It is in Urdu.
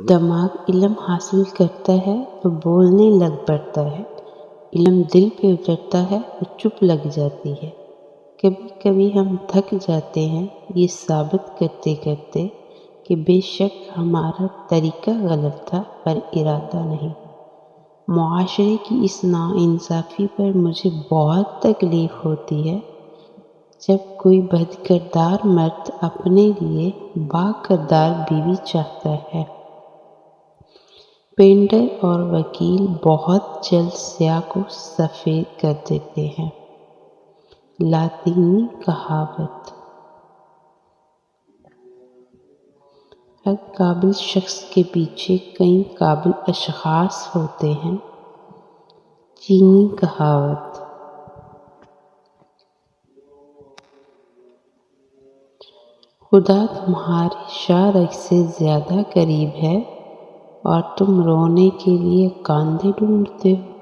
دماغ علم حاصل کرتا ہے تو بولنے لگ پڑتا ہے، علم دل پہ اترتا ہے تو چپ لگ جاتی ہے۔ کبھی کبھی ہم تھک جاتے ہیں یہ ثابت کرتے کرتے کہ بے شک ہمارا طریقہ غلط تھا پر ارادہ نہیں۔ معاشرے کی اس ناانصافی پر مجھے بہت تکلیف ہوتی ہے جب کوئی بد کردار مرد اپنے لیے با کردار بیوی چاہتا ہے۔ پینٹر اور وکیل بہت جلد سیاہ کو سفید کر دیتے ہیں۔ لاطینی کہاوت۔ ہر قابل شخص کے پیچھے کئی قابل اشخاص ہوتے ہیں۔ چینی کہاوت۔ خدا تمہارے شاہ رگ سے زیادہ قریب ہے اور تم رونے کے لیے کاندھے ڈھونڈتے ہو۔